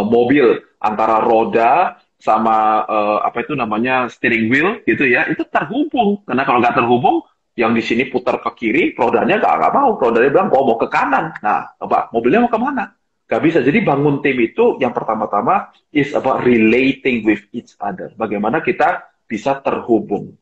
mobil antara roda sama apa itu namanya steering wheel gitu ya, itu terhubung. Karena kalau nggak terhubung, yang di sini putar ke kiri, rodanya nggak mau. Rodanya bilang, oh, mau ke kanan. Nah, coba mobilnya mau kemana? Nggak bisa. Jadi bangun tim itu yang pertama-tama is about relating with each other. Bagaimana kita bisa terhubung.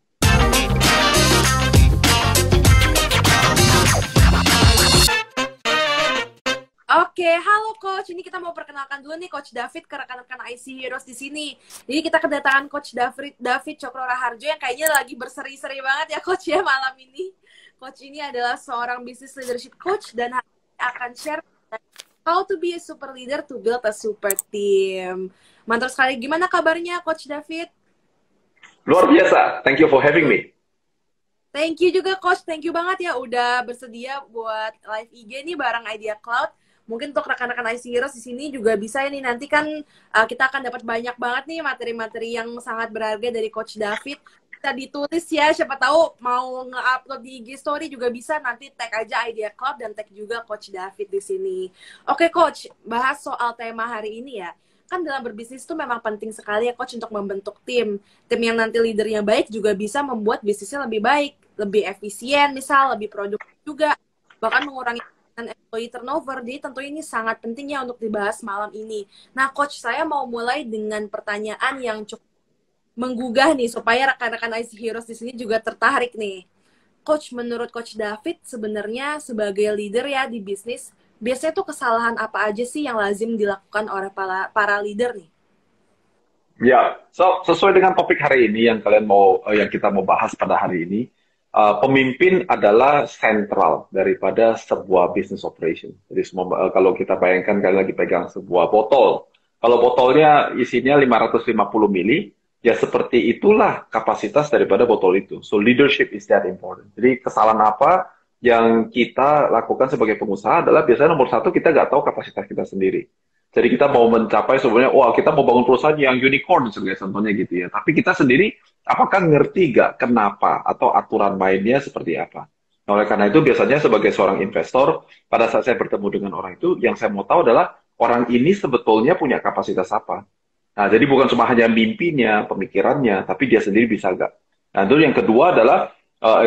Oke, halo Coach. Ini kita mau perkenalkan dulu nih Coach David ke rekan-rekan IC Heroes di sini. Jadi kita kedatangan Coach David Cokro Raharjo yang kayaknya lagi berseri-seri banget ya Coach ya malam ini. Coach ini adalah seorang business leadership coach dan hari ini akan share how to be a super leader to build a super team. Mantap sekali. Gimana kabarnya Coach David? Luar biasa. Thank you for having me. Thank you juga Coach, thank you banget ya udah bersedia buat live IG nih bareng Idea Cloud. Mungkin untuk rekan-rekan IC Heroes di sini juga bisa ini nanti kan kita akan dapat banyak banget nih materi-materi yang sangat berharga dari Coach David. Bisa ditulis ya, siapa tahu mau nge-upload di IG story juga bisa, nanti tag aja Idea Cloud dan tag juga Coach David di sini. Oke Coach, bahas soal tema hari ini ya. Kan dalam berbisnis itu memang penting sekali ya Coach untuk membentuk tim. Tim yang nanti leadernya baik juga bisa membuat bisnisnya lebih baik, lebih efisien, misal lebih produktif juga, bahkan mengurangi employee turnover. Jadi tentu ini sangat penting ya untuk dibahas malam ini. Nah Coach, saya mau mulai dengan pertanyaan yang cukup menggugah nih, supaya rekan-rekan IC Heroes di sini juga tertarik nih. Coach, menurut Coach David, sebenarnya sebagai leader ya di bisnis, biasanya tuh kesalahan apa aja sih yang lazim dilakukan oleh para leader nih? Ya, so sesuai dengan topik hari ini yang kalian mau, yang kita mau bahas pada hari ini, pemimpin adalah sentral daripada sebuah business operation. Jadi semua, kalau kita bayangkan kalian lagi pegang sebuah botol, kalau botolnya isinya 550 mili, ya seperti itulah kapasitas daripada botol itu. So leadership is that important. Jadi kesalahan apa yang kita lakukan sebagai pengusaha adalah biasanya nomor satu kita nggak tahu kapasitas kita sendiri. Jadi kita mau mencapai sebenarnya, wah kita mau bangun perusahaan yang unicorn sebagai contohnya gitu ya. Tapi kita sendiri apakah ngerti nggak kenapa atau aturan mainnya seperti apa? Nah, oleh karena itu biasanya sebagai seorang investor, pada saat saya bertemu dengan orang itu, yang saya mau tahu adalah orang ini sebetulnya punya kapasitas apa. Nah, jadi bukan cuma hanya mimpinya, pemikirannya, tapi dia sendiri bisa nggak. Nah, itu yang kedua adalah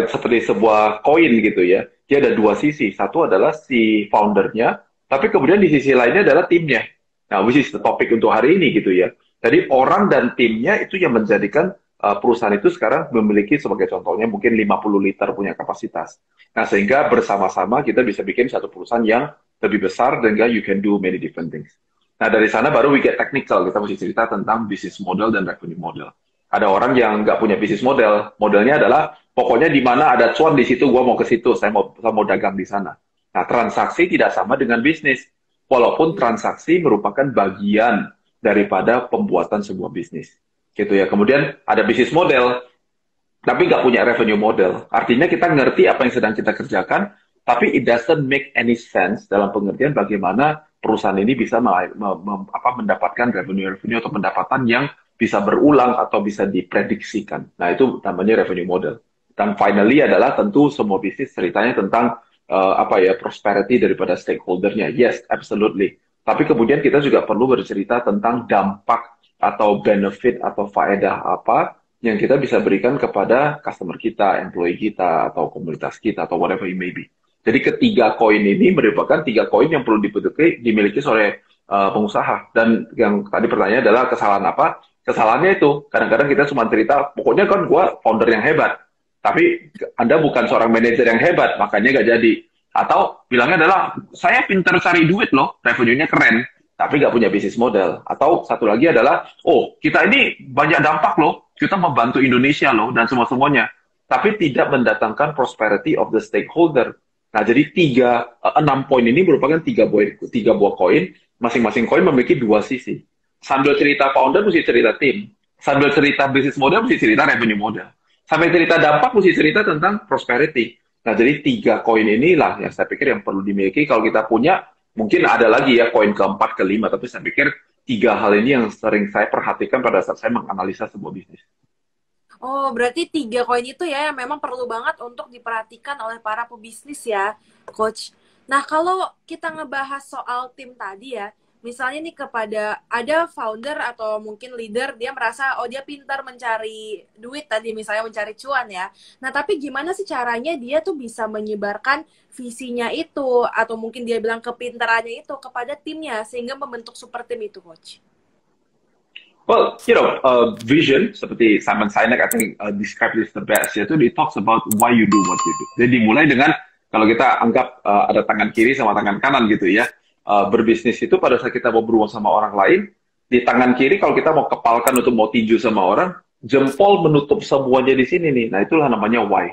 seperti sebuah koin gitu ya. Dia ada dua sisi. Satu adalah si foundernya, tapi kemudian di sisi lainnya adalah timnya. Nah, which is the topic untuk hari ini gitu ya. Jadi orang dan timnya itu yang menjadikan perusahaan itu sekarang memiliki sebagai contohnya mungkin 50 liter punya kapasitas. Nah, sehingga bersama-sama kita bisa bikin satu perusahaan yang lebih besar dan you can do many different things. Nah, dari sana baru we get technical. Kita mesti cerita tentang business model dan revenue model. Ada orang yang nggak punya business model. Modelnya adalah pokoknya di mana ada cuan di situ, gua mau ke situ. Saya mau dagang di sana. Nah, transaksi tidak sama dengan bisnis. Walaupun transaksi merupakan bagian daripada pembuatan sebuah bisnis. Gitu ya. Kemudian ada bisnis model, tapi nggak punya revenue model. Artinya kita ngerti apa yang sedang kita kerjakan, tapi it doesn't make any sense dalam pengertian bagaimana perusahaan ini bisa mendapatkan revenue atau pendapatan yang bisa berulang atau bisa diprediksikan. Nah, itu namanya revenue model. Dan finally adalah tentu semua bisnis ceritanya tentang prosperity daripada stakeholdernya. Yes, absolutely. Tapi kemudian kita juga perlu bercerita tentang dampak atau benefit atau faedah apa yang kita bisa berikan kepada customer kita, employee kita, atau komunitas kita, atau whatever it may be. Jadi ketiga koin ini merupakan tiga koin yang perlu dimiliki oleh pengusaha. Dan yang tadi pertanyaan adalah kesalahan apa? Kesalahannya itu, kadang-kadang kita cuma cerita, pokoknya kan gue founder yang hebat. Tapi Anda bukan seorang manajer yang hebat, makanya nggak jadi. Atau bilangnya adalah, saya pinter cari duit loh, revenue-nya keren, tapi nggak punya bisnis model. Atau satu lagi adalah, oh kita ini banyak dampak loh, kita membantu Indonesia loh, dan semua-semuanya. Tapi tidak mendatangkan prosperity of the stakeholder. Nah, jadi enam poin ini merupakan tiga buah koin, masing-masing koin memiliki dua sisi. Sambil cerita founder, mesti cerita tim. Sambil cerita bisnis model, mesti cerita revenue model. Sampai cerita dampak, mesti cerita tentang prosperity. Nah, jadi tiga koin inilah yang saya pikir yang perlu dimiliki. Kalau kita punya, mungkin ada lagi ya koin keempat, kelima. Tapi saya pikir tiga hal ini yang sering saya perhatikan pada saat saya menganalisa sebuah bisnis. Oh, berarti tiga koin itu ya yang memang perlu banget untuk diperhatikan oleh para pebisnis ya, Coach. Nah, kalau kita ngebahas soal tim tadi ya, misalnya nih kepada ada founder atau mungkin leader, dia merasa oh dia pintar mencari duit tadi, misalnya mencari cuan ya. Nah, tapi gimana sih caranya dia tuh bisa menyebarkan visinya itu atau mungkin dia bilang kepintarannya itu kepada timnya sehingga membentuk super tim itu, coach? Well, vision seperti Simon Sinek I think describe this the best yaitu he talks about why you do what you do. Jadi dimulai dengan kalau kita anggap ada tangan kiri sama tangan kanan gitu ya. Berbisnis itu pada saat kita mau berhubungan sama orang lain, di tangan kiri kalau kita mau kepalkan untuk mau tinju sama orang, jempol menutup semuanya di sini nih. Nah, itulah namanya why.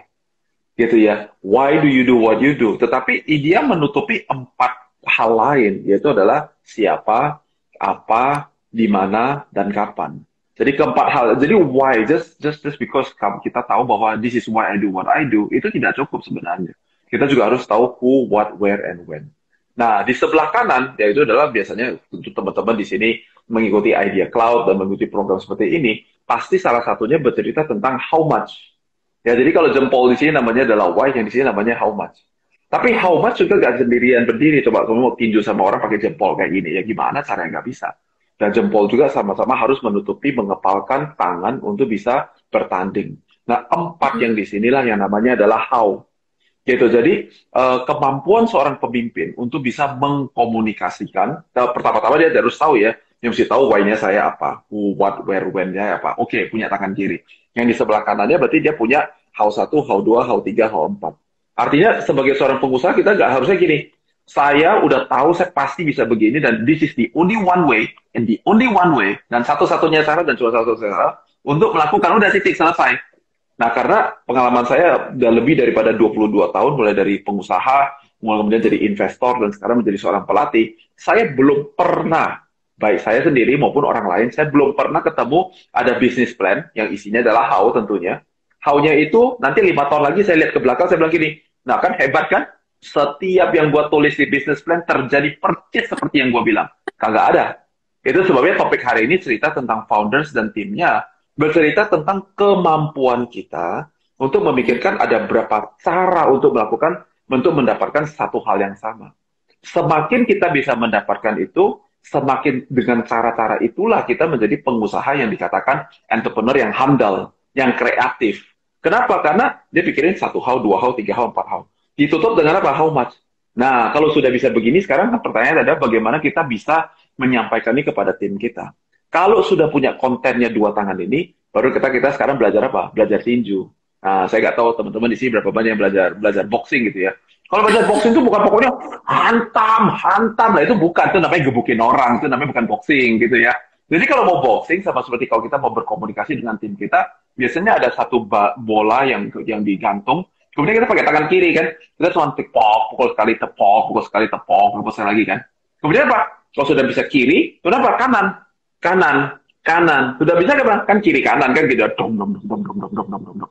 Gitu ya. Why do you do what you do? Tetapi dia menutupi 4 hal lain, yaitu adalah siapa, apa, di mana, dan kapan. Jadi keempat hal, jadi why, just because kita tahu bahwa this is why I do what I do, itu tidak cukup sebenarnya. Kita juga harus tahu who, what, where, and when. Nah, di sebelah kanan, yaitu adalah biasanya untuk teman-teman di sini mengikuti Idea Cloud dan mengikuti program seperti ini, pasti salah satunya bercerita tentang how much. Ya, jadi kalau jempol di sini namanya adalah why, yang di sini namanya how much. Tapi how much juga gak sendirian berdiri. Coba kamu mau tinju sama orang pakai jempol kayak gini, ya gimana caranya nggak bisa. Dan jempol juga sama-sama harus menutupi, mengepalkan tangan untuk bisa bertanding. Nah, 4 yang di sinilah yang namanya adalah how. Gitu. Jadi kemampuan seorang pemimpin untuk bisa mengkomunikasikan, pertama-tama dia harus tahu ya, dia mesti tahu why-nya saya apa, who, what, where, when-nya apa. Oke, punya tangan kiri. Yang di sebelah kanannya berarti dia punya how 1, how 2, how 3, how 4. Artinya sebagai seorang pengusaha kita nggak harusnya gini, saya udah tahu saya pasti bisa begini dan this is the only one way and the only one way dan satu-satunya cara dan cuma satu-satunya cara untuk melakukan udah titik selesai. Nah, karena pengalaman saya udah lebih daripada 22 tahun, mulai dari pengusaha, mulai kemudian jadi investor, dan sekarang menjadi seorang pelatih, saya belum pernah, baik saya sendiri maupun orang lain, saya belum pernah ketemu ada business plan yang isinya adalah how tentunya. How-nya itu, nanti 5 tahun lagi saya lihat ke belakang, saya bilang gini, nah kan hebat kan? Setiap yang gue tulis di business plan terjadi persis seperti yang gue bilang. Kagak ada. Itu sebabnya topik hari ini cerita tentang founders dan timnya, bercerita tentang kemampuan kita untuk memikirkan ada berapa cara untuk mendapatkan satu hal yang sama. Semakin kita bisa mendapatkan itu, semakin dengan cara-cara itulah kita menjadi pengusaha yang dikatakan entrepreneur yang handal, yang kreatif. Kenapa? Karena dia pikirin 1 how, 2 how, 3 how, 4 how. Ditutup dengan apa? How much. Nah, kalau sudah bisa begini, sekarang pertanyaan adalah bagaimana kita bisa menyampaikan ini kepada tim kita. Kalau sudah punya kontennya 2 tangan ini, baru kita sekarang belajar apa? Belajar tinju. Nah, saya nggak tahu teman-teman di sini berapa banyak yang belajar boxing gitu ya. Kalau belajar boxing itu bukan pokoknya hantam. Nah, itu bukan. Itu namanya gebukin orang. Itu namanya bukan boxing gitu ya. Jadi kalau mau boxing, sama seperti kalau kita mau berkomunikasi dengan tim kita, biasanya ada satu bola yang digantung. Kemudian kita pakai tangan kiri kan. Kita cuma tepok, pukul sekali tepok, pukul sekali tepok, pukul sekali lagi kan. Kemudian apa? Kalau sudah bisa kiri, kenapa? Kanan. Sudah bisa kan kiri kanan kan gitu. Dom,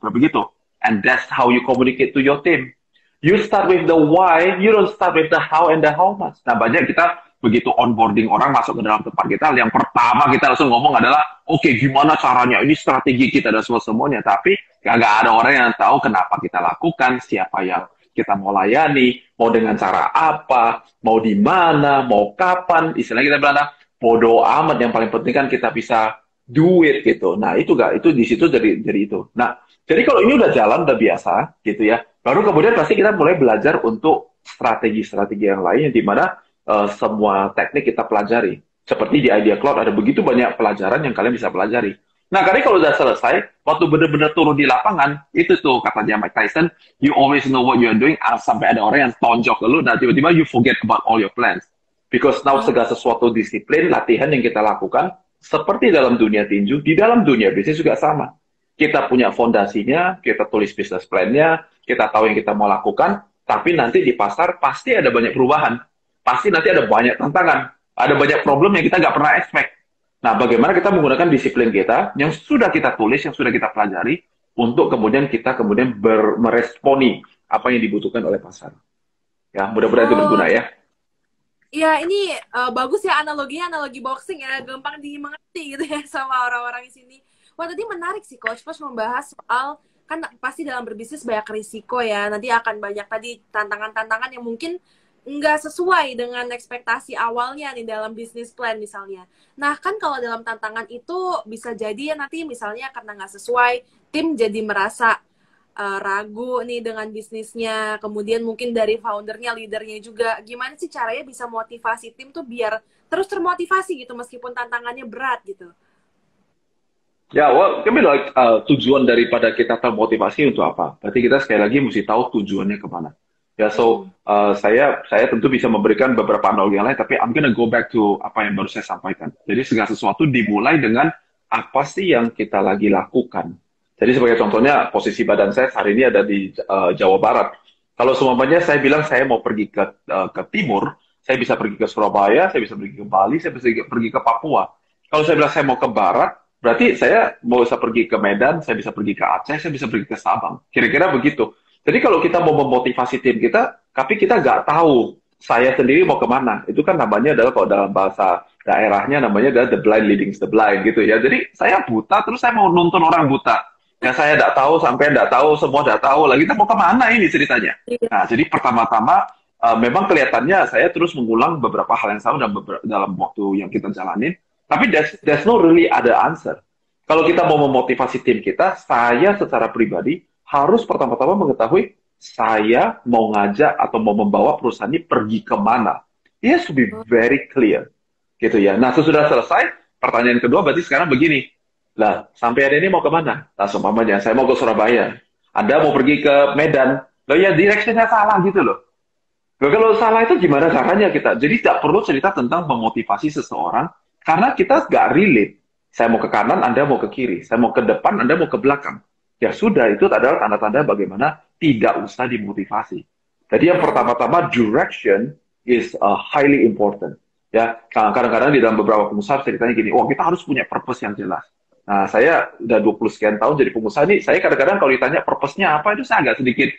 begitu. And that's how you communicate to your team. You start with the why, you don't start with the how and the how much. Nah, banyak kita begitu onboarding orang masuk ke dalam tempat kita, yang pertama kita langsung ngomong adalah, oke, gimana caranya, ini strategi kita dan semuanya. Tapi nggak ada orang yang tahu kenapa kita lakukan, siapa yang kita mau layani, mau dengan cara apa, mau di mana, mau kapan. Istilahnya kita bilang, bodo amat, yang paling penting kan kita bisa do it gitu. Nah, itu di situ dari itu. Nah, jadi kalau ini udah jalan, udah biasa gitu ya, baru kemudian pasti kita mulai belajar untuk strategi-strategi yang lain, di mana semua teknik kita pelajari. Seperti di Idea Cloud ada begitu banyak pelajaran yang kalian bisa pelajari. Nah, kali kalau udah selesai, waktu benar-benar turun di lapangan, itu tuh katanya Mike Tyson, you always know what you are doing, sampai ada orang yang tonjok ke lu, dan tiba-tiba you forget about all your plans. Because now segala sesuatu disiplin, latihan yang kita lakukan, seperti dalam dunia tinju, di dalam dunia bisnis juga sama. Kita punya fondasinya, kita tulis business plan-nya, kita tahu yang kita mau lakukan, tapi nanti di pasar pasti ada banyak perubahan. Pasti nanti ada banyak tantangan. Ada banyak problem yang kita nggak pernah expect. Nah, bagaimana kita menggunakan disiplin kita, yang sudah kita tulis, yang sudah kita pelajari, untuk kemudian kita meresponi apa yang dibutuhkan oleh pasar. Ya, mudah-mudahan itu berguna ya. Ya, ini bagus ya analoginya, analogi boxing ya, gampang dimengerti gitu ya sama orang-orang di sini. Wah, tadi menarik sih Coach membahas soal, kan pasti dalam berbisnis banyak risiko ya, nanti akan banyak tadi tantangan-tantangan yang mungkin nggak sesuai dengan ekspektasi awalnya nih dalam bisnis plan misalnya. Nah kan kalau dalam tantangan itu bisa jadi ya nanti misalnya karena nggak sesuai, tim jadi merasa ragu nih dengan bisnisnya. Kemudian mungkin dari foundernya, leadernya juga. Gimana sih caranya bisa motivasi tim tuh biar terus termotivasi gitu meskipun tantangannya berat gitu. Ya, well, kami like, tujuan daripada kita termotivasi untuk apa? Berarti kita sekali lagi mesti tahu tujuannya kemana. Ya, so saya tentu bisa memberikan beberapa analogi yang lain, tapi I'm gonna go back to apa yang baru saya sampaikan. Jadi segala sesuatu dimulai dengan apa sih yang kita lagi lakukan. Jadi sebagai contohnya, posisi badan saya hari ini ada di Jawa Barat. Kalau semuanya saya bilang saya mau pergi ke timur, saya bisa pergi ke Surabaya, saya bisa pergi ke Bali, saya bisa pergi ke Papua. Kalau saya bilang saya mau ke barat, berarti saya mau bisa pergi ke Medan, saya bisa pergi ke Aceh, saya bisa pergi ke Sabang. Kira-kira begitu. Jadi kalau kita mau memotivasi tim kita, tapi kita nggak tahu saya sendiri mau kemana, itu kan namanya adalah kalau dalam bahasa daerahnya namanya adalah the blind leading the blind gitu ya. Jadi saya buta, terus saya mau nuntun orang buta. Ya saya nggak tahu, sampai nggak tahu, semua nggak tahu. Lagi kita mau kemana ini ceritanya? Iya. Nah, jadi pertama-tama memang kelihatannya saya terus mengulang beberapa hal yang sama dalam waktu yang kita jalanin. Tapi there's no really ada answer. Kalau kita mau memotivasi tim kita, saya secara pribadi harus pertama-tama mengetahui saya mau ngajak atau mau membawa perusahaan ini pergi kemana. It has to be very clear. Gitu ya. Nah, sesudah selesai, pertanyaan kedua berarti sekarang begini. Lah, sampai ada ini mau kemana? Nah, seumpamanya, saya mau ke Surabaya. Anda mau pergi ke Medan. Loh ya, directionnya salah gitu loh. Loh, kalau salah itu gimana caranya kita? Jadi tidak perlu cerita tentang memotivasi seseorang karena kita nggak relate. Saya mau ke kanan, Anda mau ke kiri. Saya mau ke depan, Anda mau ke belakang. Ya sudah, itu adalah tanda-tanda bagaimana tidak usah dimotivasi. Jadi yang pertama-tama, direction is highly important. Ya, kadang-kadang di dalam beberapa pengusaha ceritanya gini, oh kita harus punya purpose yang jelas. Nah, saya udah 20 sekian tahun jadi pengusaha nih, saya kadang-kadang kalau ditanya purpose-nya apa, itu saya agak sedikit,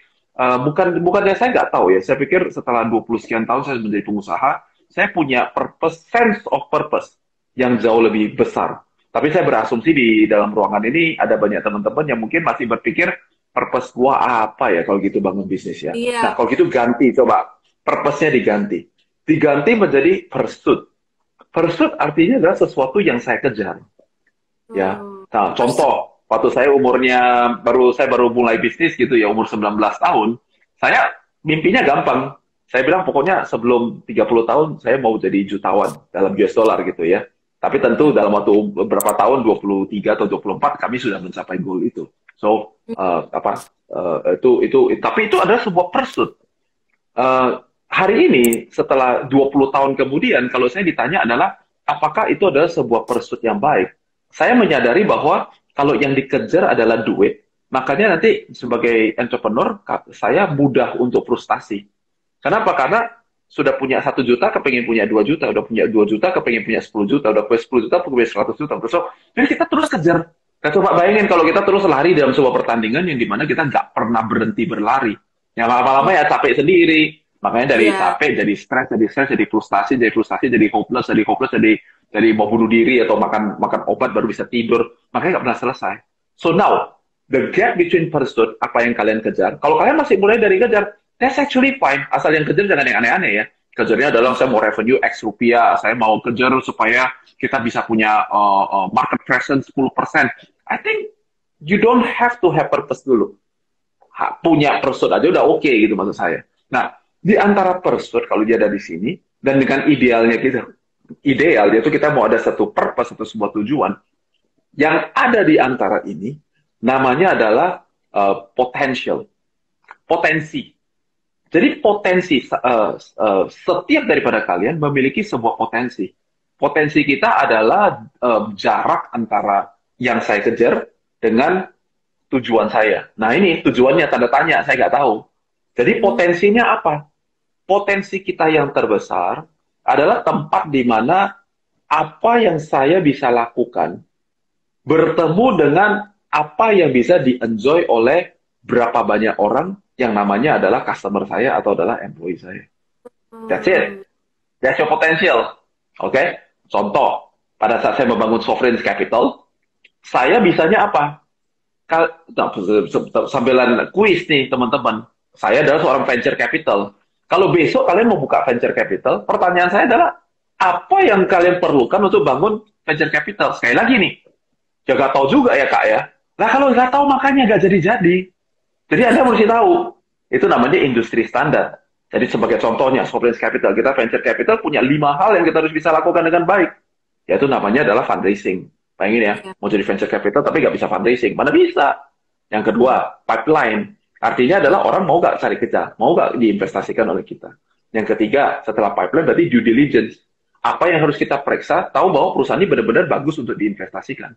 bukannya saya nggak tahu ya, saya pikir setelah 20 sekian tahun saya menjadi pengusaha, saya punya purpose, sense of purpose yang jauh lebih besar. Tapi saya berasumsi di dalam ruangan ini ada banyak teman-teman yang mungkin masih berpikir purpose gua apa ya kalau gitu bangun bisnis ya. Nah, Iya. kalau gitu ganti coba purpose-nya diganti. Diganti menjadi pursuit. Pursuit artinya adalah sesuatu yang saya kejar. Ya. Nah, Pursuit. contoh, waktu saya baru mulai bisnis gitu ya, umur 19 tahun, saya mimpinya gampang. Saya bilang pokoknya sebelum 30 tahun saya mau jadi jutawan dalam US dollar gitu ya. Tapi tentu dalam waktu beberapa tahun, 23 atau 24 kami sudah mencapai goal itu. So, tapi itu adalah sebuah pursuit. Eh, Hari ini setelah 20 tahun kemudian kalau saya ditanya adalah apakah itu adalah sebuah pursuit yang baik? Saya menyadari bahwa kalau yang dikejar adalah duit, makanya nanti sebagai entrepreneur saya mudah untuk frustasi. Kenapa? Karena sudah punya 1 juta, kepengen punya 2 juta, udah punya 2 juta, kepengen punya 10 juta, udah punya 10 juta, kepengen 100 juta. So, jadi kita terus kejar. Nah, coba bayangin kalau kita terus lari dalam sebuah pertandingan yang dimana kita nggak pernah berhenti berlari. Yang lama-lama ya capek sendiri. Makanya dari Iya. capek jadi stres, jadi frustasi, jadi hopeless, jadi mau bunuh diri atau makan obat baru bisa tidur. Makanya nggak pernah selesai. So now, the gap between pursuit, apa yang kalian kejar, kalau kalian masih mulai dari kejar, that's actually fine. Asal yang kejar jangan yang aneh-aneh ya. Kejarnya adalah saya mau revenue X rupiah, saya mau kejar supaya kita bisa punya market presence 10%. I think you don't have to have purpose dulu. Punya pursuit aja udah oke gitu maksud saya. Nah, di antara pursuit kalau dia ada di sini dan dengan idealnya kita yaitu kita mau ada satu purpose atau sebuah tujuan yang ada di antara ini namanya adalah potential, potensi. Jadi potensi setiap daripada kalian memiliki sebuah potensi. Potensi kita adalah jarak antara yang saya kejar dengan tujuan saya. Nah ini tujuannya tanda tanya, saya nggak tahu. Jadi potensinya apa? Potensi kita yang terbesar adalah tempat di mana apa yang saya bisa lakukan bertemu dengan apa yang bisa di-enjoy oleh berapa banyak orang yang namanya adalah customer saya atau adalah employee saya. That's it. That's your potential. Oke? Okay? Contoh, pada saat saya membangun sovereign capital, saya bisanya apa? Sambilan kuis nih teman-teman. Saya adalah seorang venture capital. Kalau besok kalian mau buka venture capital, pertanyaan saya adalah, apa yang kalian perlukan untuk bangun venture capital? Sekali lagi nih, ya nggak tahu juga ya Kak ya. Nah kalau nggak tahu makanya nggak jadi-jadi. Jadi Anda mesti tahu, itu namanya industri standar. Jadi sebagai contohnya, Sovereign Capital, kita venture capital punya 5 hal yang kita harus bisa lakukan dengan baik. Yaitu namanya adalah fundraising. Bayangin ya, mau jadi venture capital tapi nggak bisa fundraising. Mana bisa? Yang kedua, pipeline. Artinya adalah orang mau nggak cari kita, mau nggak diinvestasikan oleh kita. Yang ketiga, setelah pipeline berarti due diligence. Apa yang harus kita periksa, tahu bahwa perusahaan ini benar-benar bagus untuk diinvestasikan.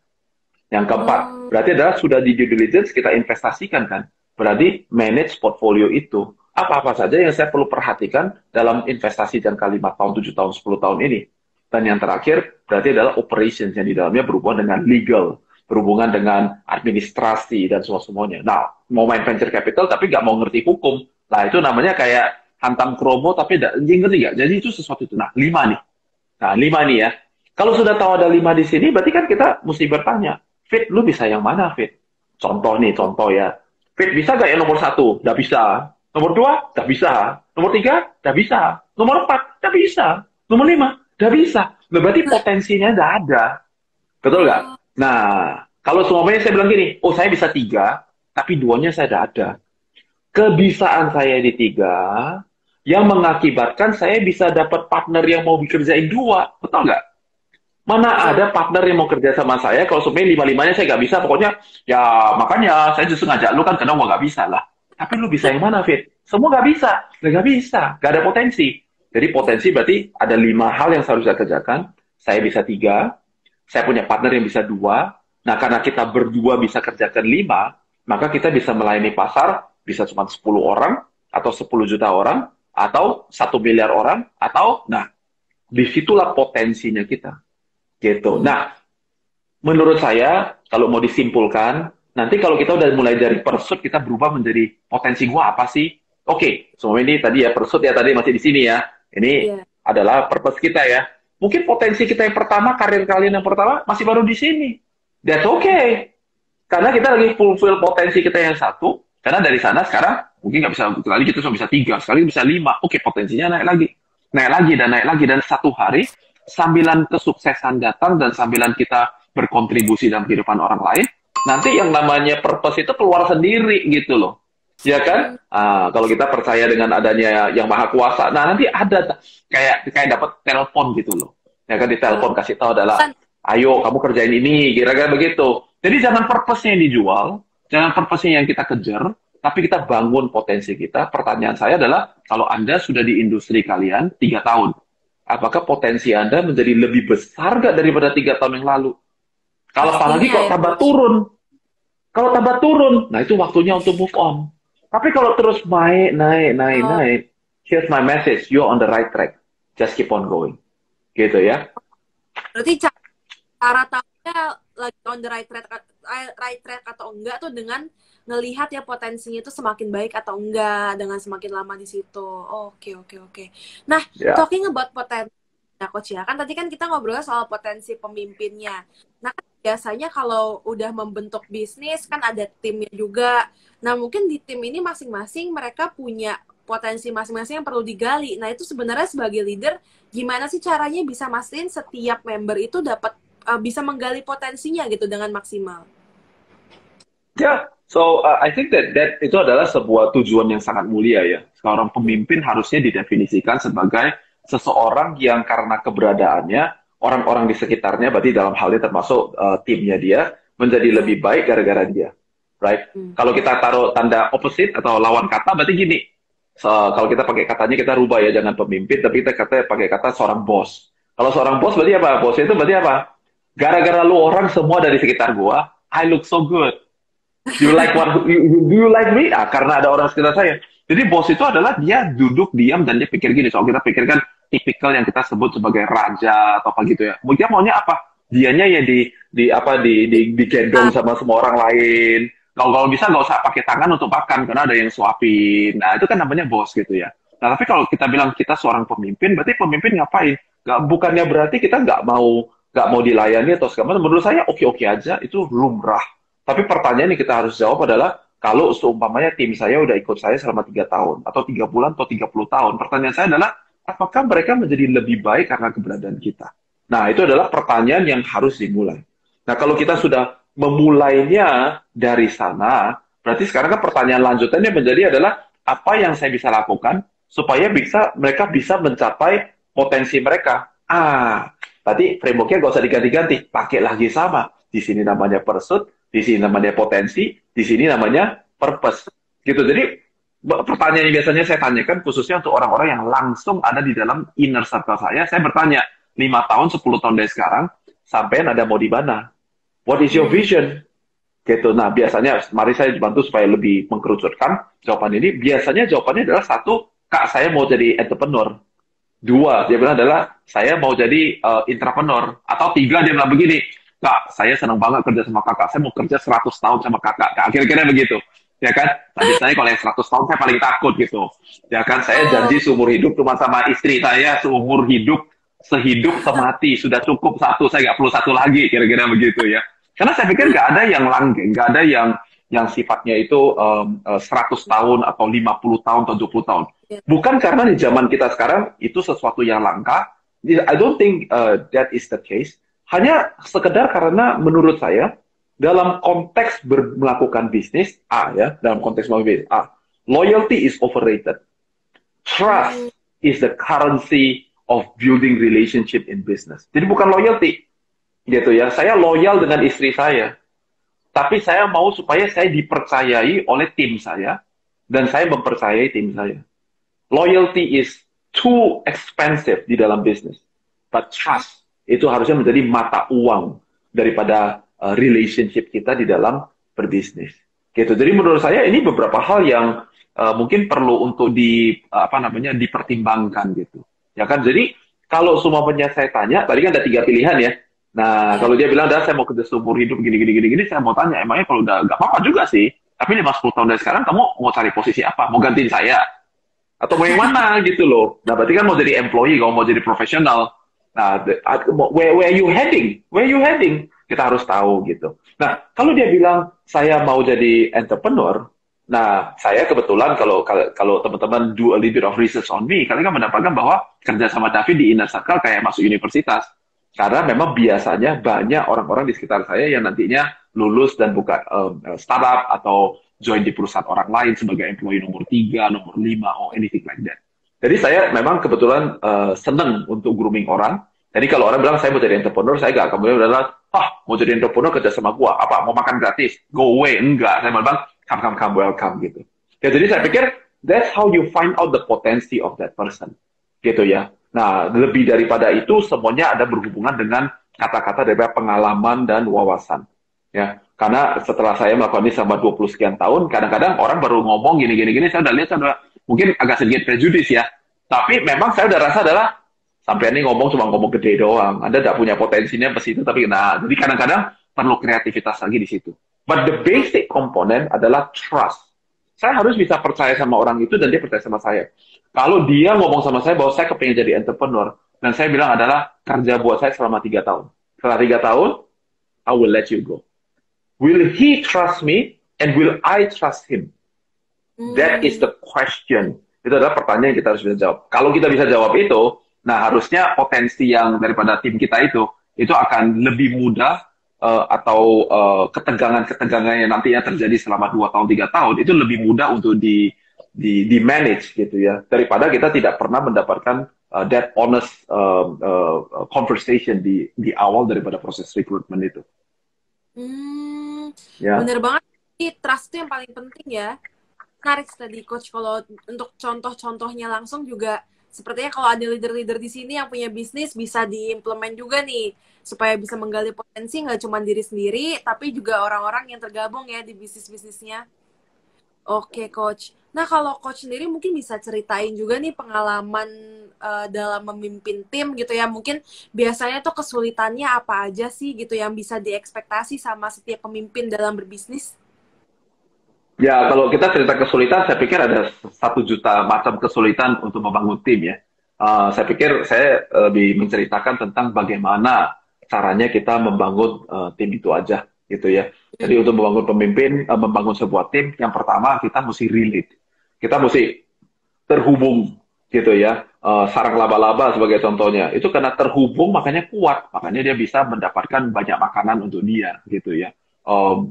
Yang keempat, berarti adalah sudah di due diligence kita investasikan kan. Berarti manage portfolio itu. Apa-apa saja yang saya perlu perhatikan dalam investasi jangka 5 tahun, 7 tahun, 10 tahun ini. Dan yang terakhir, berarti adalah operations yang di dalamnya berhubungan dengan legal, berhubungan dengan administrasi dan semuanya. Nah, mau main venture capital tapi nggak mau ngerti hukum. Nah, itu namanya kayak hantam kromo tapi ngerti nggak? Jadi itu sesuatu itu. Nah, 5 nih. Nah, 5 nih ya. Kalau sudah tahu ada 5 di sini, berarti kan kita mesti bertanya, Fit, lu bisa yang mana, Fit? Contoh nih, contoh ya. Fit, bisa nggak yang nomor 1? Nggak bisa. Nomor 2? Nggak bisa. Nomor 3? Nggak bisa. Nomor 4? Nggak bisa. Nomor 5? Nggak bisa. Nah, berarti potensinya nggak ada. Betul nggak? Nah, kalau semuanya saya bilang gini, oh saya bisa 3, tapi 2-nya saya nggak ada. Kebisaan saya di 3, yang mengakibatkan saya bisa dapat partner yang mau dikerjain 2. Betul nggak? Mana ada partner yang mau kerja sama saya, kalau sebenarnya 5-5-nya saya nggak bisa, pokoknya ya makanya saya justru ngajak lu kan karena gua nggak bisa lah. Tapi lu bisa yang mana, Fit? Semua nggak bisa. Nggak bisa. Nggak ada potensi. Jadi potensi berarti ada 5 hal yang harus saya kerjakan. Saya bisa 3, saya punya partner yang bisa 2. Nah, karena kita berdua bisa kerjakan 5, maka kita bisa melayani pasar, bisa cuma 10 orang, atau 10 juta orang, atau 1 miliar orang, atau, nah, disitulah potensinya kita. Gitu. Nah, menurut saya, kalau mau disimpulkan, nanti kalau kita udah mulai dari pursuit, kita berubah menjadi potensi gua apa sih? Oke, semua ini tadi ya, pursuit ya tadi masih di sini ya. Ini adalah purpose kita ya. Mungkin potensi kita yang pertama, karir kalian yang pertama, masih baru di sini. That's okay. Karena kita lagi fulfill potensi kita yang 1, karena dari sana sekarang, mungkin nggak bisa, sekali kita cuma bisa 3, sekali bisa 5. Oke, potensinya naik lagi. Naik lagi, dan naik lagi. Dan satu hari, sambilan kesuksesan datang dan sambilan kita berkontribusi dalam kehidupan orang lain, nanti yang namanya purpose itu keluar sendiri gitu loh. Ya kan? Kalau kita percaya dengan adanya yang maha kuasa, nah nanti ada kayak dapat telepon gitu loh. Ya kan, di telepon kasih tahu adalah, ayo kamu kerjain ini, kira-kira begitu. Jadi jangan purpose-nya yang dijual, jangan purpose-nya yang kita kejar, tapi kita bangun potensi kita. Pertanyaan saya adalah, kalau Anda sudah di industri kalian 3 tahun, apakah potensi Anda menjadi lebih besar nggak daripada 3 tahun yang lalu? Kalau apalagi kalau tambah turun. Kalau tambah turun, nah itu waktunya untuk move on. Tapi kalau terus naik, here's my message, you're on the right track. Just keep on going. Gitu ya. Berarti cara tahunya lagi on the right track atau enggak tuh dengan ngelihat ya potensinya itu semakin baik atau enggak dengan semakin lama di situ. Oke. Nah, talking about potensi, ya Coach ya, kan tadi kan kita ngobrolnya soal potensi pemimpinnya. Nah, kan biasanya kalau udah membentuk bisnis kan ada timnya juga. Nah, mungkin di tim ini masing-masing mereka punya potensi masing-masing yang perlu digali. Nah, itu sebenarnya sebagai leader, gimana sih caranya bisa mastiin setiap member itu dapat bisa menggali potensinya gitu dengan maksimal? Yeah, so I think that itu adalah sebuah tujuan yang sangat mulia ya. Seorang pemimpin harusnya didefinisikan sebagai seseorang yang karena keberadaannya, orang-orang di sekitarnya, berarti dalam hal ini termasuk timnya dia, menjadi lebih baik gara-gara dia. Right? Kalau kita taruh tanda opposite atau lawan kata, berarti gini. Kalau kita pakai katanya, kita rubah ya, jangan pemimpin, tapi kita pakai kata seorang bos. Kalau seorang bos berarti apa? Bos itu berarti apa? Gara-gara lu orang semua dari sekitar gua, I look so good. Do you like me? Karena ada orang sekitar saya. Jadi bos itu adalah dia duduk diam dan dia pikir gini. Soal kita pikirkan tipikal yang kita sebut sebagai raja atau apa gitu ya. Dia maunya apa? Dianya ya digendong sama semua orang lain. Kalau bisa nggak usah pakai tangan untuk makan karena ada yang suapin. Nah itu kan namanya bos gitu ya. Nah tapi kalau kita bilang kita seorang pemimpin, berarti pemimpin ngapain? Bukannya berarti kita nggak mau dilayani atau segala macam. Menurut saya oke-oke aja, itu lumrah. Tapi pertanyaan yang kita harus jawab adalah, Kalau seumpamanya tim saya udah ikut saya selama 3 tahun, atau 3 bulan, atau 30 tahun, pertanyaan saya adalah, apakah mereka menjadi lebih baik karena keberadaan kita? Nah, itu adalah pertanyaan yang harus dimulai. Nah, kalau kita sudah memulainya dari sana, berarti sekarang kan pertanyaan lanjutannya menjadi adalah, apa yang saya bisa lakukan supaya mereka bisa mencapai potensi mereka? Berarti frameworknya nggak usah diganti-ganti, pakai lagi sama. Di sini namanya pursuit, di sini namanya potensi, di sini namanya purpose. Gitu. Jadi pertanyaan yang biasanya saya tanyakan khususnya untuk orang-orang yang langsung ada di dalam inner circle saya bertanya 5 tahun, 10 tahun dari sekarang, sampai ada mau di mana? What is your vision? Gitu. Nah, biasanya, mari saya bantu supaya lebih mengkerucutkan jawaban ini. Biasanya jawabannya adalah satu, Kak, saya mau jadi entrepreneur. Dua, dia bilang adalah, saya mau jadi intrapreneur. Atau tiga, dia bilang begini, Kak, saya senang banget kerja sama kakak. Saya mau kerja 100 tahun sama kakak. Kak, kira-kira begitu. Ya kan? Nah, biasanya kalau yang 100 tahun, saya paling takut gitu. Ya kan? Saya janji seumur hidup cuma sama istri saya, seumur hidup, sehidup, semati. Sudah cukup satu, saya nggak perlu satu lagi. Kira-kira begitu ya. Karena saya pikir nggak ada yang langgeng, nggak ada yang sifatnya itu 100 tahun atau 50 tahun atau 20 tahun. Bukan karena di zaman kita sekarang itu sesuatu yang langka. I don't think that is the case. Hanya sekedar karena menurut saya dalam konteks melakukan bisnis dalam konteks melakukan bisnis loyalty is overrated. Trust is the currency of building relationship in business. Jadi bukan loyalty, gitu ya. Saya loyal dengan istri saya, tapi saya mau supaya saya dipercayai oleh tim saya dan saya mempercayai tim saya. Loyalty is too expensive di dalam bisnis, but trust itu harusnya menjadi mata uang daripada relationship kita di dalam berbisnis. Gitu. Jadi menurut saya ini beberapa hal yang mungkin perlu untuk dipertimbangkan gitu. Ya kan? Jadi kalau semuanya saya tanya, tadi kan ada 3 pilihan ya. Nah, kalau dia bilang, saya mau kerja seumur hidup gini, saya mau tanya, emangnya kalau udah nggak apa-apa juga sih. Tapi 5-10 tahun dari sekarang, kamu mau cari posisi apa? Mau gantiin saya? Atau mau yang mana gitu loh. Nah, berarti kan mau jadi employee, kalau mau jadi profesional. Nah, where you heading? Where you heading? Kita harus tahu gitu. Nah, kalau dia bilang saya mau jadi entrepreneur, nah saya kebetulan kalau teman-teman do a little bit of research on me, kalian kan mendapatkan bahwa kerja sama David di inner circle kayak masuk universitas. Karena memang biasanya banyak orang-orang di sekitar saya yang nantinya lulus dan buka startup atau join di perusahaan orang lain sebagai employee nomor 3, nomor 5, or anything like that. Jadi saya memang kebetulan senang untuk grooming orang. Jadi kalau orang bilang saya mau jadi entrepreneur, saya nggak. Kemudian adalah, mau jadi entrepreneur kerja sama gua. Apa, mau makan gratis? Go away. Enggak. Saya bilang, come, welcome gitu. Ya, jadi saya pikir, that's how you find out the potensi of that person. Gitu ya. Nah, lebih daripada itu, semuanya ada berhubungan dengan kata-kata daripada pengalaman dan wawasan. Ya, karena setelah saya melakukan ini selama 20 sekian tahun, kadang-kadang orang baru ngomong gini, saya udah lihat, mungkin agak sedikit prejudis ya. Tapi memang saya udah rasa adalah, sampai ini cuma ngomong gede doang. Anda tidak punya potensinya ke situ, tapi jadi kadang-kadang perlu kreativitas lagi di situ. But the basic component adalah trust. Saya harus bisa percaya sama orang itu dan dia percaya sama saya. Kalau dia ngomong sama saya bahwa saya kepengen jadi entrepreneur, dan saya bilang adalah kerja buat saya selama 3 tahun. Setelah 3 tahun, I will let you go. Will he trust me and will I trust him? That is the question. Itu adalah pertanyaan yang kita harus bisa jawab. Kalau kita bisa jawab itu, nah harusnya potensi yang daripada tim kita itu akan lebih mudah atau ketegangan-ketegangan yang nantinya terjadi selama 2 tahun, 3 tahun, itu lebih mudah untuk di manage gitu ya. Daripada kita tidak pernah mendapatkan that honest conversation di awal daripada proses recruitment itu. Ya. Bener banget, trust itu yang paling penting ya. Menarik tadi Coach, kalau untuk contoh-contohnya langsung juga sepertinya kalau ada leader-leader di sini yang punya bisnis bisa diimplement juga nih supaya bisa menggali potensi nggak cuma diri sendiri tapi juga orang-orang yang tergabung ya di bisnis-bisnisnya. Oke Coach. Nah kalau Coach sendiri mungkin bisa ceritain juga nih pengalaman dalam memimpin tim gitu ya. Mungkin biasanya tuh kesulitannya apa aja sih gitu yang bisa diekspektasi sama setiap pemimpin dalam berbisnis? Ya, kalau kita cerita kesulitan, saya pikir ada 1 juta macam kesulitan untuk membangun tim ya. Saya pikir saya lebih menceritakan tentang bagaimana caranya kita membangun tim itu aja. gitu ya. Jadi untuk membangun pemimpin, membangun sebuah tim, yang pertama kita mesti relate. Kita mesti terhubung gitu ya. Sarang laba-laba sebagai contohnya. Itu karena terhubung makanya kuat, makanya dia bisa mendapatkan banyak makanan untuk dia gitu ya.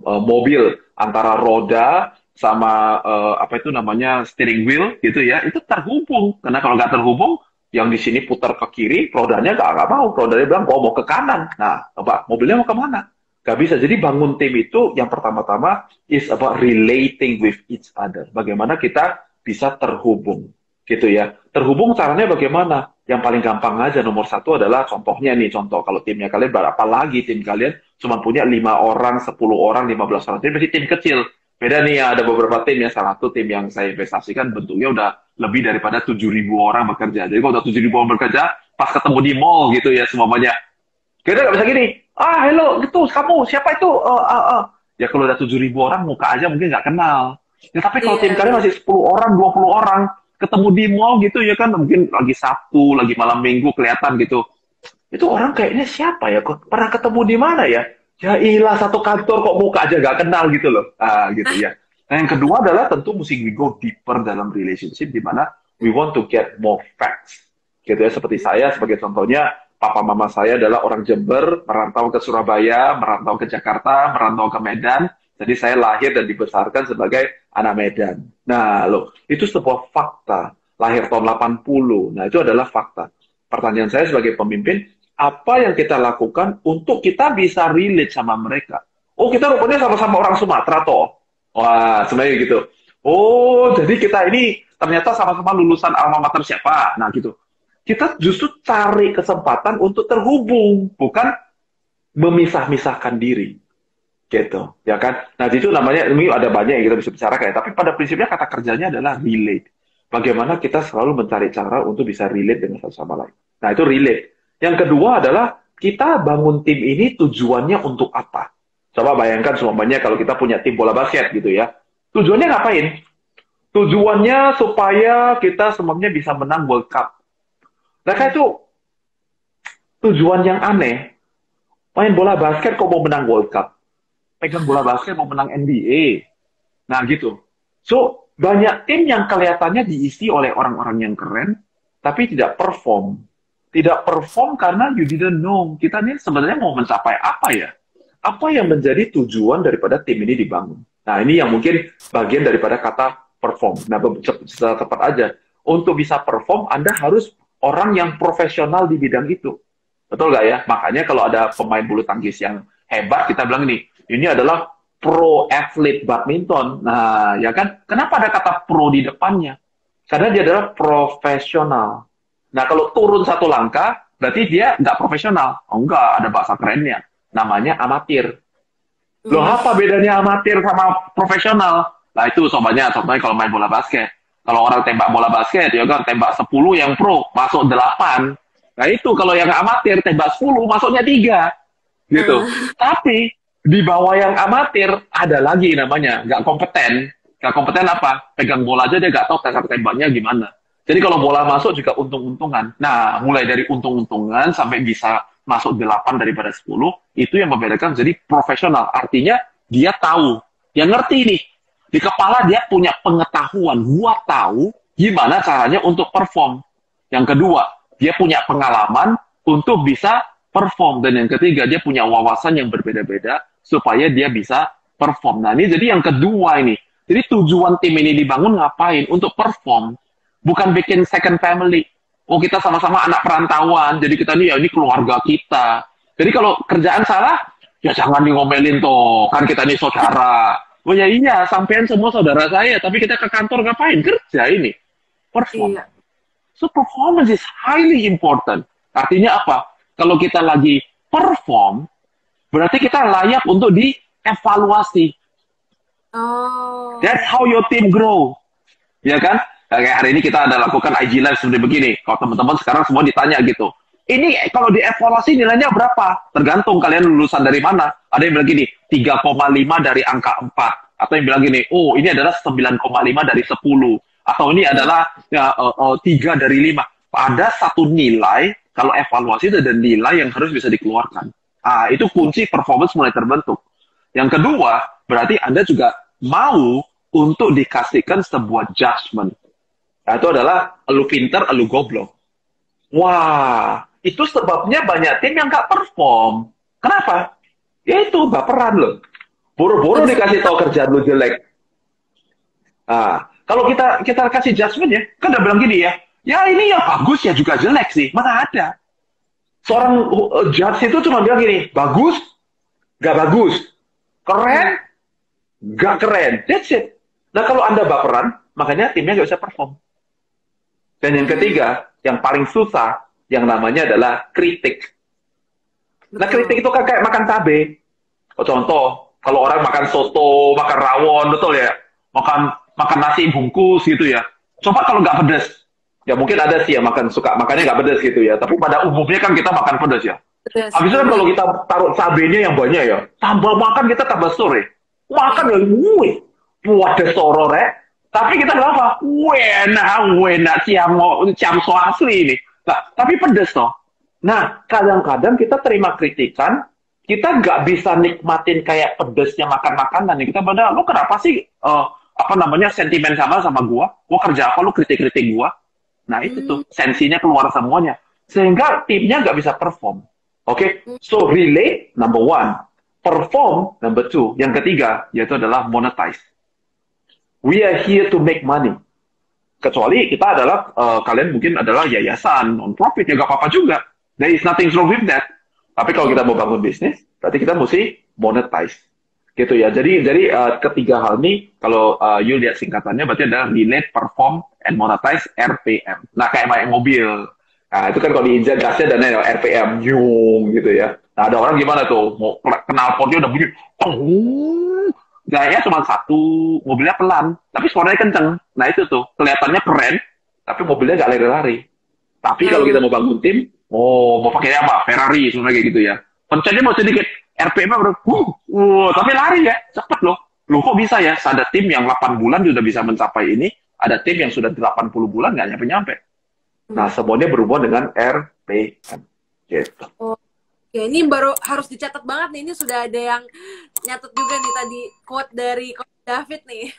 Mobil antara roda sama apa itu namanya steering wheel gitu ya, itu terhubung. Karena kalau nggak terhubung, yang di sini putar ke kiri, rodanya nggak mau. Rodanya bilang, oh, mau ke kanan. Nah, apa mobilnya mau kemana? Gak bisa. Jadi bangun tim itu yang pertama-tama is about relating with each other. Bagaimana kita bisa terhubung, gitu ya. Terhubung caranya bagaimana? Yang paling gampang aja, nomor satu adalah contohnya nih, contoh kalau timnya kalian berapa lagi tim kalian cuma punya 5 orang, 10 orang, 15 orang, jadi masih tim kecil. Beda nih, ada beberapa tim ya, salah satu tim yang saya investasikan bentuknya udah lebih daripada 7.000 orang bekerja. Jadi kalau udah 7.000 orang bekerja, pas ketemu di mall gitu ya, semuanya kita nggak bisa gini, hello, gitu, kamu, siapa itu? Ya kalau udah 7.000 orang, muka aja mungkin nggak kenal. Ya tapi kalau tim Iya, kalian iya. masih 10 orang, 20 orang, ketemu di mall gitu ya kan, mungkin lagi Sabtu, lagi malam minggu kelihatan gitu. Itu orang kayaknya siapa ya? Kok pernah ketemu di mana ya? Ya ilah, satu kantor kok muka aja nggak kenal gitu loh. Gitu ya. Nah yang kedua adalah tentu mesti we go deeper dalam relationship di mana we want to get more facts. Gitu ya, seperti saya sebagai contohnya, papa mama saya adalah orang Jember, merantau ke Surabaya, merantau ke Jakarta, merantau ke Medan. Jadi saya lahir dan dibesarkan sebagai anak Medan. Nah, loh, itu sebuah fakta. Lahir tahun 80. Nah, itu adalah fakta. Pertanyaan saya sebagai pemimpin, apa yang kita lakukan untuk kita bisa relate sama mereka? Oh, kita rupanya sama-sama orang Sumatera toh. Wah, sebenarnya gitu. Oh, jadi kita ini ternyata sama-sama lulusan alma mater siapa? Nah, gitu. Kita justru cari kesempatan untuk terhubung, bukan memisah-misahkan diri, gitu, ya kan? Nah, itu namanya, ini ada banyak yang kita bisa bicarakan, ya, tapi pada prinsipnya kata kerjanya adalah relate. Bagaimana kita selalu mencari cara untuk bisa relate dengan satu sama lain. Nah, itu relate. Yang kedua adalah kita bangun tim ini tujuannya untuk apa? Coba bayangkan semuanya kalau kita punya tim bola basket gitu ya. Tujuannya ngapain? Tujuannya supaya kita semuanya bisa menang World Cup. Mereka itu tujuan yang aneh. Main bola basket kok mau menang World Cup? Pegang bola basket mau menang NBA. Nah gitu. So, banyak tim yang kelihatannya diisi oleh orang-orang yang keren, tapi tidak perform. Tidak perform karena you didn't know. Kita ini sebenarnya mau mencapai apa ya? Apa yang menjadi tujuan daripada tim ini dibangun? Nah, ini yang mungkin bagian daripada kata perform. Nah, secara tepat aja. Untuk bisa perform, Anda harus orang yang profesional di bidang itu. Betul nggak ya? Makanya kalau ada pemain bulu tangkis yang hebat, kita bilang ini adalah pro athlete badminton. Nah, ya kan? Kenapa ada kata pro di depannya? Karena dia adalah profesional. Nah, kalau turun satu langkah, berarti dia nggak profesional. Oh, enggak, ada bahasa kerennya. Namanya amatir. Loh, Hmm. apa bedanya amatir sama profesional? Nah, itu contohnya kalau main bola basket. Kalau orang tembak bola basket, ya kan tembak 10 yang pro, masuk 8. Nah, itu kalau yang amatir, tembak 10, masuknya 3. Gitu. Hmm. Tapi, di bawah yang amatir, ada lagi namanya, nggak kompeten. Nggak kompeten apa? Pegang bola aja dia nggak tahu cara tembaknya gimana. Jadi kalau bola masuk juga untung-untungan. Nah, mulai dari untung-untungan sampai bisa masuk 8 daripada 10, itu yang membedakan jadi profesional. Artinya dia tahu, dia ngerti nih. Di kepala dia punya pengetahuan, gua tahu gimana caranya untuk perform. Yang kedua, dia punya pengalaman untuk bisa perform. Dan yang ketiga, dia punya wawasan yang berbeda-beda supaya dia bisa perform. Nah, ini jadi yang kedua ini. Jadi tujuan tim ini dibangun ngapain? Untuk perform. Bukan bikin second family. Oh, kita sama-sama anak perantauan, jadi kita nih ya ini keluarga kita. Jadi kalau kerjaan salah, ya jangan ngomelin toh, kan kita nih saudara. Oh ya iya, sampean semua saudara saya, tapi kita ke kantor ngapain? Kerja ini. Perform. Iya. So performance is highly important. Artinya apa? Kalau kita lagi perform, berarti kita layak untuk dievaluasi. Oh. That's how your team grow. Ya kan? Kayak hari ini kita ada lakukan IG Live seperti begini. Kalau teman-teman sekarang semua ditanya gitu. Ini kalau dievaluasi nilainya berapa? Tergantung kalian lulusan dari mana. Ada yang bilang gini, 3,5 dari angka 4. Atau yang bilang gini, oh ini adalah 9,5 dari 10. Atau ini adalah 3 dari 5. Ada satu nilai, kalau evaluasi itu ada nilai yang harus bisa dikeluarkan. Itu kunci performance mulai terbentuk. Yang kedua, berarti Anda juga mau untuk dikasihkan sebuah judgment. Nah, itu adalah lu pinter, lu goblok. Wah, itu sebabnya banyak tim yang nggak perform. Kenapa? Ya itu, baperan loh. Boro-boro dikasih tahu kerjaan lu jelek. Nah, kalau kita kasih judgment ya, kan udah bilang gini ya, ya ini ya bagus ya juga jelek sih. Mana ada? Seorang judge itu cuma bilang gini, bagus, gak bagus, keren, gak keren. That's it. Nah kalau Anda baperan, makanya timnya nggak bisa perform. Dan yang ketiga, yang paling susah, yang namanya adalah kritik. Nah kritik itu kan kayak makan cabai. Oh, contoh, kalau orang makan soto, makan rawon, betul ya? Makan nasi bungkus gitu ya. Coba kalau nggak pedas. Ya mungkin ada sih yang suka makannya nggak pedas gitu ya. Tapi pada umumnya kan kita makan pedas ya. Habis itu kan kalau kita taruh cabenya yang banyak ya, tambah makan kita tambah sore. Makan ya, wadah soror ya. Tapi kita bilang apa? Wena, ciam so asli ini. Nah, tapi pedas toh. Nah, kadang-kadang kita terima kritikan, kita nggak bisa nikmatin kayak pedesnya makan makanan. Kita pada, lu kenapa sih sentimen sama gua? Gua kerja apa lu kritik-kritik gua? Nah itu tuh sensinya keluar semuanya, sehingga timnya nggak bisa perform. Oke, so relate number one, perform number two. Yang ketiga yaitu adalah monetize. We are here to make money. Kecuali kita adalah kalian mungkin adalah yayasan non-profit ya gak apa-apa juga. There is nothing wrong with that. Tapi kalau kita mau bangun bisnis, berarti kita mesti monetize. Gitu ya. Jadi ketiga hal ini kalau you lihat singkatannya berarti adalah relate, perform, and monetize RPM. Nah kayak main mobil. Nah itu kan kalau diinjak gasnya dan RPM nyung gitu ya. Nah ada orang gimana tuh mau kenal potnya udah bunyi, gaya cuma satu, mobilnya pelan, tapi suaranya kenceng. Nah itu tuh kelihatannya keren, tapi mobilnya nggak lari-lari. Tapi kalau kita mau bangun tim, mau pakai apa? Ferrari sebenarnya kayak gitu ya. Pencetnya mau sedikit, RPM-nya udah, tapi lari ya, cepet loh. Loh kok bisa ya? Ada tim yang 8 bulan sudah bisa mencapai ini, ada tim yang sudah 80 bulan nggak nyampe-nyampe. Nah, semuanya berhubungan dengan RPM. Gitu. Ya, ini baru harus dicatat banget nih. Ini sudah ada yang nyatet juga nih tadi quote dari Coach David nih.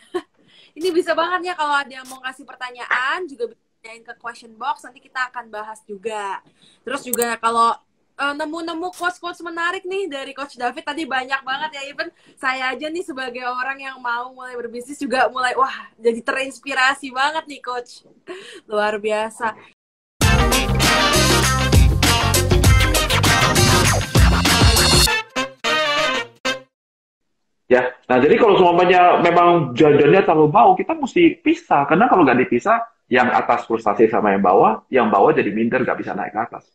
Ini bisa banget ya kalau ada yang mau kasih pertanyaan juga bisa tanyain ke question box. Nanti kita akan bahas juga. Terus juga kalau nemu-nemu quotes-quotes menarik nih dari Coach David tadi banyak banget ya. Even saya aja nih sebagai orang yang mau mulai berbisnis juga mulai wah jadi terinspirasi banget nih Coach. Luar biasa. Ya, nah jadi kalau semuanya memang jajannya terlalu bau, kita mesti pisah. Karena kalau nggak dipisah, yang atas frustasi sama yang bawah jadi minder, nggak bisa naik ke atas.